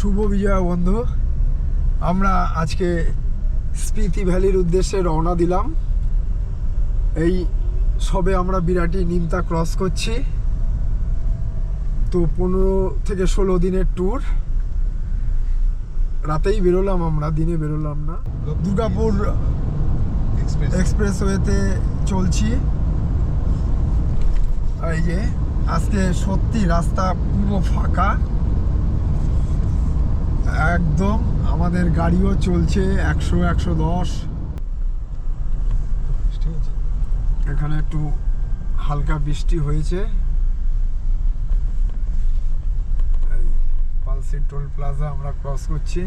শুভ বিজয়া বন্ধু। আমরা আজকে স্পিতি ভ্যালির উদ্দেশ্যে রওনা দিলাম। এই সবে আমরা বিরাটি নিমতা ক্রস করছি। তো 15 থেকে 16 দিনের ট্যুর। রাতেই বেরোলাম আমরা, দিনে বেরোলাম না। দুর্গাপুর এক্সপ্রেসওয়েতে চলছি। এই যে আজকে সত্যি রাস্তা পুরো ফাঁকা একদম। আমাদের গাড়িও চলছে 100-110। এখানে একটু হালকা বৃষ্টি হয়েছে। এই পালসি টোল প্লাজা আমরা ক্রস করছি।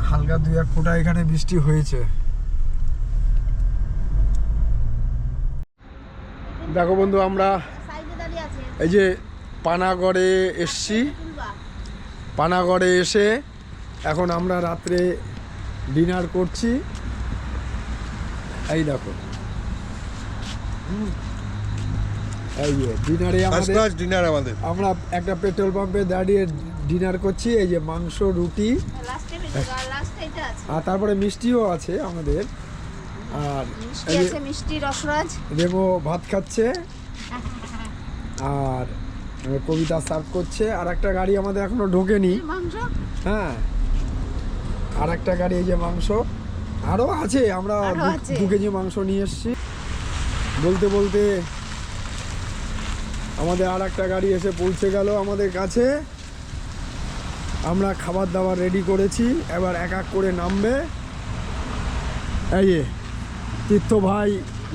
হালকা 2-1 ফোঁটা এখানে বৃষ্টি হয়েছে। দেখো বন্ধু, আমরা এই যে পানাগড়ে এসছি। পানাগড়ে এসে এখন আমরা রাত্রে ডিনার করছি। এই দেখো, এই যে ডিনারে আমরা একটা পেট্রোল পাম্পে দাঁড়িয়ে ডিনার করছি। এই যে মাংস, রুটি, আর তারপরে মিষ্টিও আছে আমাদের। আর মিষ্টি রসরাজ রেমো ভাত খাচ্ছে আর কবিতা সার্ভ করছে। আর একটা গাড়ি আমাদের এখনো ঢোকেনি। হ্যাঁ, আর একটা গাড়ি, এই যে মাংস আরো আছে। আমরা 2 কেজি মাংস নিয়ে এসেছি। বলতে বলতে আমাদের আর একটা গাড়ি এসে পৌঁছে গেল আমাদের কাছে। আমরা খাবার দাবার রেডি করেছি, এবার এক এক করে নামবে। এই যে তীর্থ ভাই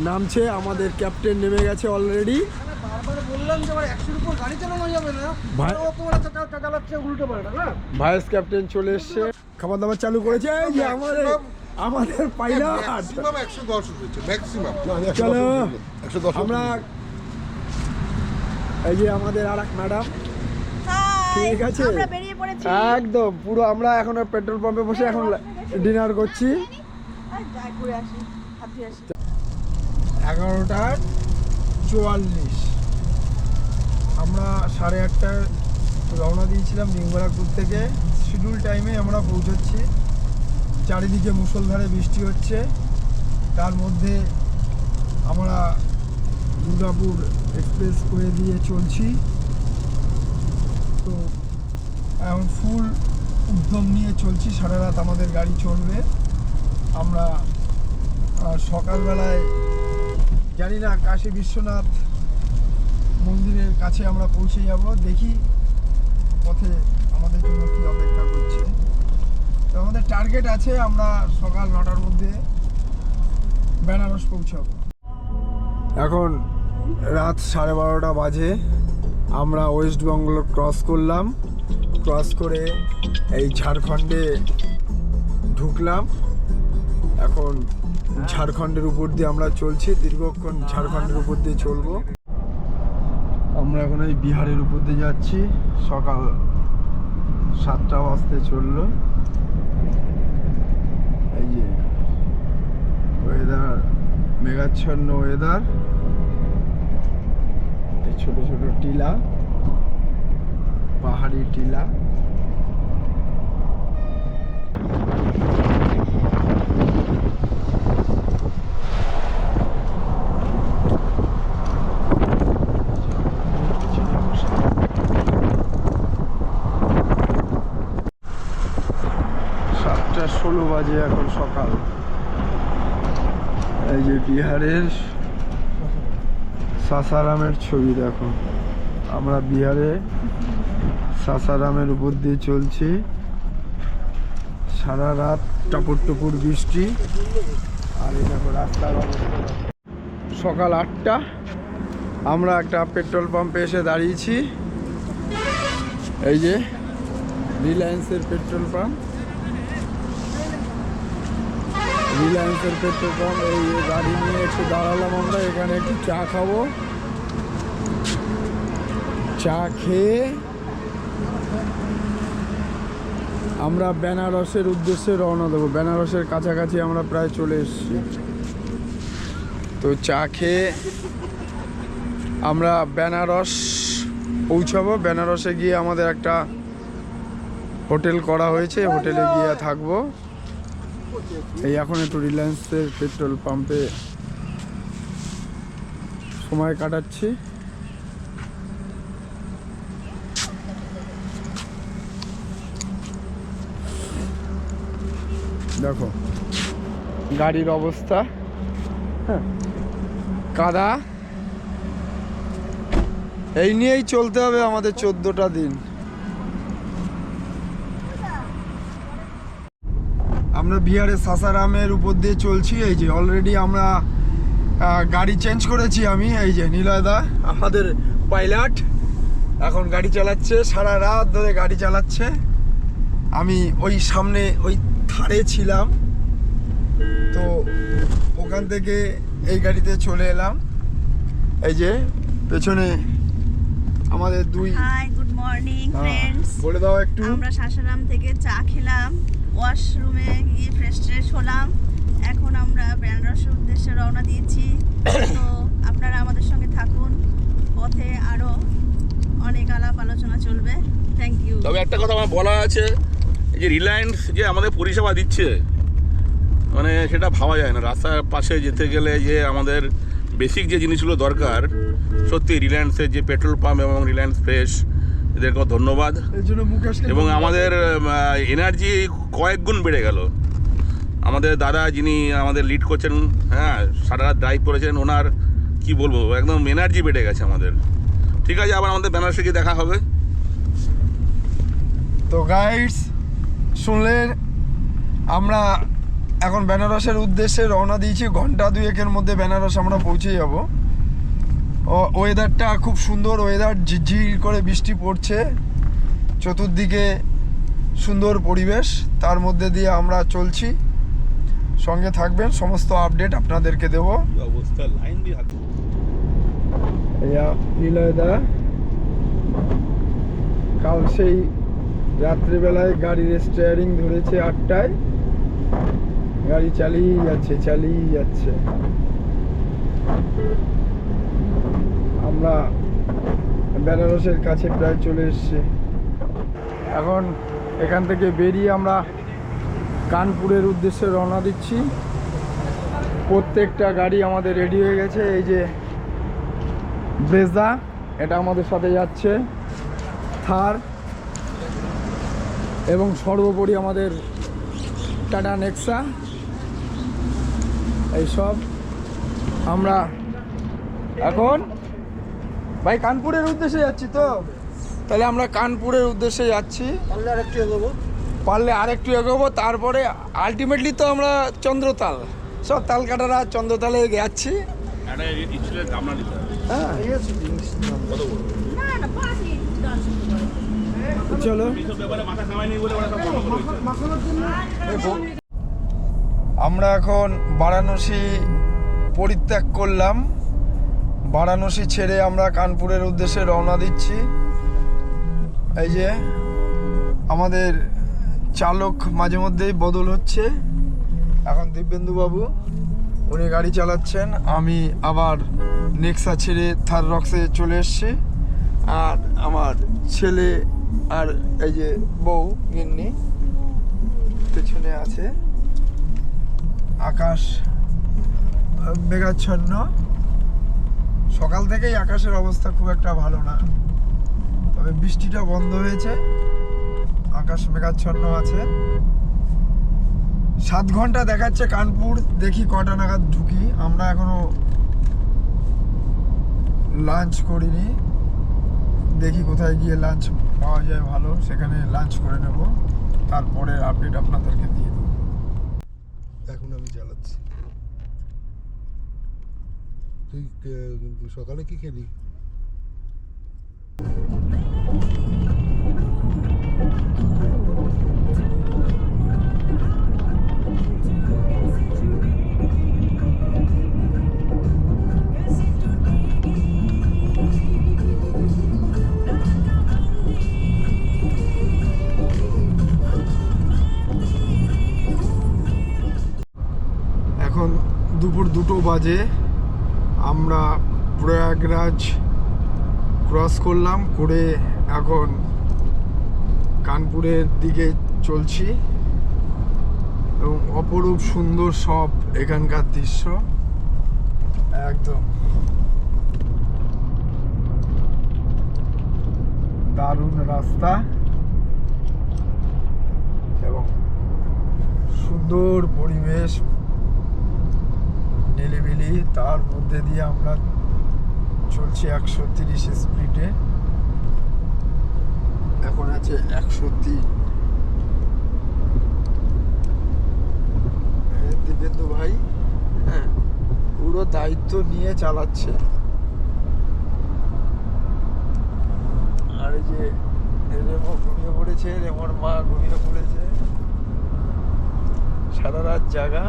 নামছে, আমাদের ক্যাপ্টেন নেমে গেছে অলরেডি। ভাইস ক্যাপ্টেন চলে এসছে, খাবার দাবার চালু করেছে। এই যে আমাদের পাইলট। চলো আমরা, এই যে আমাদের আর এক ম্যাডাম, ঠিক আছে একদম পুরো। আমরা এখন পেট্রোল পাম্পে বসে এখন ডিনার করছি। 11:44। আমরা 8:30 রওনা দিয়েছিলাম নিংবারাপুর থেকে। শিডিউল টাইমে আমরা পৌঁছচ্ছি। চারিদিকে মুষলধারে বৃষ্টি হচ্ছে, তার মধ্যে আমরা দুর্গাপুর এক্সপ্রেসওয়ে দিয়ে চলছি। তো এখন ফুল উদ্যম নিয়ে চলছি। সারা রাত আমাদের গাড়ি চলবে। আমরা সকালবেলায় জানি না কাশী বিশ্বনাথ মন্দিরের কাছে আমরা পৌঁছে যাব। দেখি পথে আমাদের জন্য কি অপেক্ষা করছে। তো আমাদের টার্গেট আছে আমরা সকাল 9টার মধ্যে বেনারস পৌঁছাবো। এখন রাত 12:30 বাজে। আমরা ওয়েস্ট বেঙ্গল ক্রস করলাম। ক্রস করে এই ঝাড়খণ্ডে ঢুকলাম। এখন ঝাড়খণ্ডের উপর দিয়ে আমরা চলছি। দীর্ঘক্ষণ ঝাড়খণ্ডের উপর দিয়ে চলবো। আমরা এখন এই বিহারের উপর দিয়ে যাচ্ছি। সকাল 7টা বাজতে চললো। এই যে ওয়েদার, মেঘাচ্ছন্ন ওয়েদার। এই ছোট ছোট টিলা, পাহাড়ি টিলা। সাতটা 16 বাজে এখন সকাল। এই যে বিহারের সাসারামের ছবি দেখো। আমরা বিহারে সাসারামের উপর দিয়ে চলছি। সারা রাত টাপুর টুপুর বৃষ্টি। আর এই দেখো রাস্তার অবস্থা। সকাল 8টা আমরা একটা পেট্রোল পাম্পে এসে দাঁড়িয়েছি। এই যে রিলায়েন্সের পেট্রোল পাম্প। রিলায়েন্সের পেট্রোল পাম্প। এই গাড়ি নিয়ে একটু দাঁড়ালাম আমরা। এখানে একটু চা খাবো। চা খেয়ে আমরা বেনারসের উদ্দেশ্যে রওনা দেবো। বেনারসের কাছাকাছি আমরা প্রায় চলে এসেছি। তো চা খেয়ে আমরা বেনারস পৌঁছাবো। বেনারসে গিয়ে আমাদের একটা হোটেল করা হয়েছে, হোটেলে গিয়ে থাকবো। এই এখন একটু রিলায়েন্সের পেট্রোল পাম্পে সময় কাটাচ্ছি। দেখো গাড়ির অবস্থা, কাদা। এই নিয়েই চলতে হবে আমাদের 14টা দিন। আমরা বিহারের সাসারামের উপর দিয়ে চলছি। এই যে অলরেডি আমরা গাড়ি চেঞ্জ করেছি। আমি এই যে নিলয়দা আমাদের পাইলট এখন গাড়ি চালাচ্ছে, সারা রাত ধরে গাড়ি চালাচ্ছে। আমি ওই সামনে ওই ধারে ছিলাম, তো ওখান থেকে এই গাড়িতে চলে এলাম। এই যে পেছনে আমাদের দুই। Hi, good morning friends. বলে দাও একটু। আমরা সাসারাম থেকে চা খেলাম, ওয়াশরুমে গিয়ে ফ্রেশ হলাম। এখন আমরা বেনারসের উদ্দেশ্যে রওনা দিয়েছি। তো আপনারা আমাদের সঙ্গে থাকুন, পথে আরো অনেক আলাপ আলোচনা চলবে। Thank you. তবে একটা কথা আমার বলা আছে, এই যে রিলায়েন্স যে আমাদের পরিষেবা দিচ্ছে, মানে সেটা ভাবা যায় না। রাস্তার পাশে যেতে গেলে যে আমাদের বেসিক যে জিনিসগুলো দরকার, সত্যি রিলায়েন্সের যে পেট্রোল পাম্প এবং রিলায়েন্স ফ্রেশ, এদেরকে ধন্যবাদ। এবং আমাদের এনার্জি কয়েক গুণ বেড়ে গেল। আমাদের দাদা যিনি আমাদের লিড করছেন, হ্যাঁ, সারা রাত ড্রাইভ করেছেন, ওনার কি বলবো, একদম এনার্জি বেড়ে গেছে আমাদের। ঠিক আছে, আবার আমাদের বেনারসে গিয়ে দেখা হবে। তো গাইডস শুনলেন, আমরা এখন বেনারসের উদ্দেশ্যে রওনা দিয়েছি। ঘন্টা দুয়েকের মধ্যে বেনারস আমরা পৌঁছে যাব। ওয়েদারটা খুব সুন্দর ওয়েদার, ঝিরঝির করে বৃষ্টি পড়ছে, চতুর্দিকে সুন্দর পরিবেশ, তার মধ্যে দিয়ে আমরা চলছি। সঙ্গে থাকবেন, সমস্ত আপডেট আপনাদেরকে দেব। অবস্থা লাইন দিয়ে নিলয়দা কাল সেই রাত্রিবেলায় গাড়ির স্টিয়ারিং ধরেছে 8টায়, গাড়ি চালিয়ে যাচ্ছে। আমরা বেনারসের কাছে প্রায় চলে এসেছি। এখন এখান থেকে বেরিয়ে আমরা কানপুরের উদ্দেশ্যে রওনা দিচ্ছি। প্রত্যেকটা গাড়ি আমাদের রেডি হয়ে গেছে। এই যে ব্রেজা, এটা আমাদের সাথে যাচ্ছে, থার, এবং সর্বোপরি আমাদের টাটা নেক্সা। এইসব আমরা এখন ভাই কানপুরের উদ্দেশ্যে যাচ্ছি। তো তাহলে আমরা কানপুরের উদ্দেশ্যে যাচ্ছি। পারলে আরেকটু এগোবো, তারপরে আলটিমেটলি তো আমরা চন্দ্রতাল, সব তালকাটারা চন্দ্রতালে যাচ্ছি। হ্যাঁ, চলো। আমরা এখন বারাণসী পরিত্যাগ করলাম। বারাণসী ছেড়ে আমরা কানপুরের উদ্দেশ্যে রওনা দিচ্ছি। এই যে আমাদের চালক মাঝে মধ্যেই বদল হচ্ছে। এখন দিব্যেন্দু বাবু উনি গাড়ি চালাচ্ছেন, আমি আবার নেক্সা ছেড়ে থার রক্সে চলে এসছি। আর আমার ছেলে আর এই যে বউ গিন্নি পেছনে আছে। আকাশ মেঘাচ্ছন্ন, সকাল থেকেই আকাশের অবস্থা খুব একটা ভালো না, তবে বৃষ্টিটা বন্ধ হয়েছে, আকাশ মেঘাচ্ছন্ন আছে। 7 ঘন্টা দেখাচ্ছে কানপুর, দেখি কটা নাগাদ ঢুকি। আমরা এখনো লাঞ্চ করিনি, দেখি কোথায় গিয়ে লাঞ্চ পাওয়া যায় ভালো, সেখানে লাঞ্চ করে নেব, তারপরে আপডেট আপনাদেরকে দিয়ে দেবো। এখন আমি চালাচ্ছি। তুই সকালে কি খেলি? এখন দুপুর 2টো বাজে। আমরা প্রয়াগরাজ ক্রস করলাম, করে এখন কানপুরের দিকে চলছি এবং অপরূপ সুন্দর সব এখানকার দৃশ্য, একদম দারুণ রাস্তা এবং সুন্দর পরিবেশ, নিলিবিলি, তার মধ্যে দিয়ে আমরা চলছি 130 স্পিডে। এখন আছে 103। দিবেন্দু ভাই হ্যাঁ পুরো দায়িত্ব নিয়ে চালাচ্ছে। আর এই যে রেমো ঘুমিয়ে পড়েছে, রেমোর মা ঘুমিয়ে পড়েছে, সারা রাত জাগা।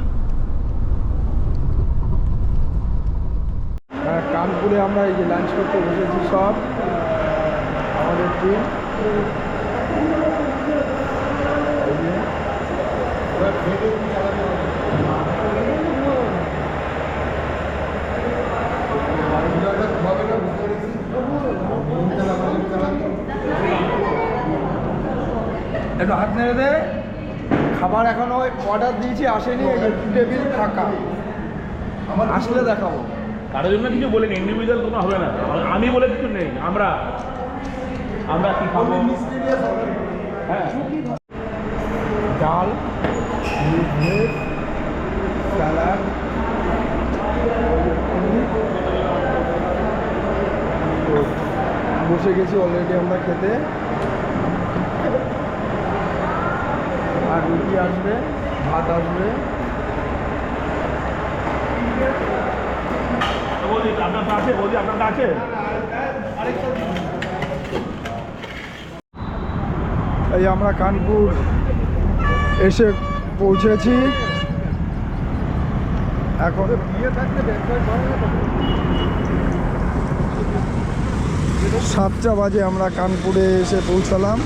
কানপুরে আমরা এই যে লাঞ্চ করতে বসেছি সব আমাদের টিম। একটু হাত নেড়ে দে। খাবার এখনো অর্ডার দিয়েছি, আসেনি, টেবিল ফাঁকা, আসলে দেখাবো। কারোর জন্য কিছু বলিনি, ইন্ডিভিজুয়াল কোনো হবে না, আমি বলে কিছু নেই। আমরা কি খাবো? হ্যাঁ, ডাল, ভেজ, স্যালাড, তো বসে গেছি অলরেডি আমরা খেতে। আর রুটি আসবে, ভাত আসবে। আপনারটা আছে? বৌদি আপনারটা আছে? এই আমরা কানপুর এসে পৌঁছেছি। এখন 7টা বাজে আমরা কানপুরে এসে পৌঁছালাম।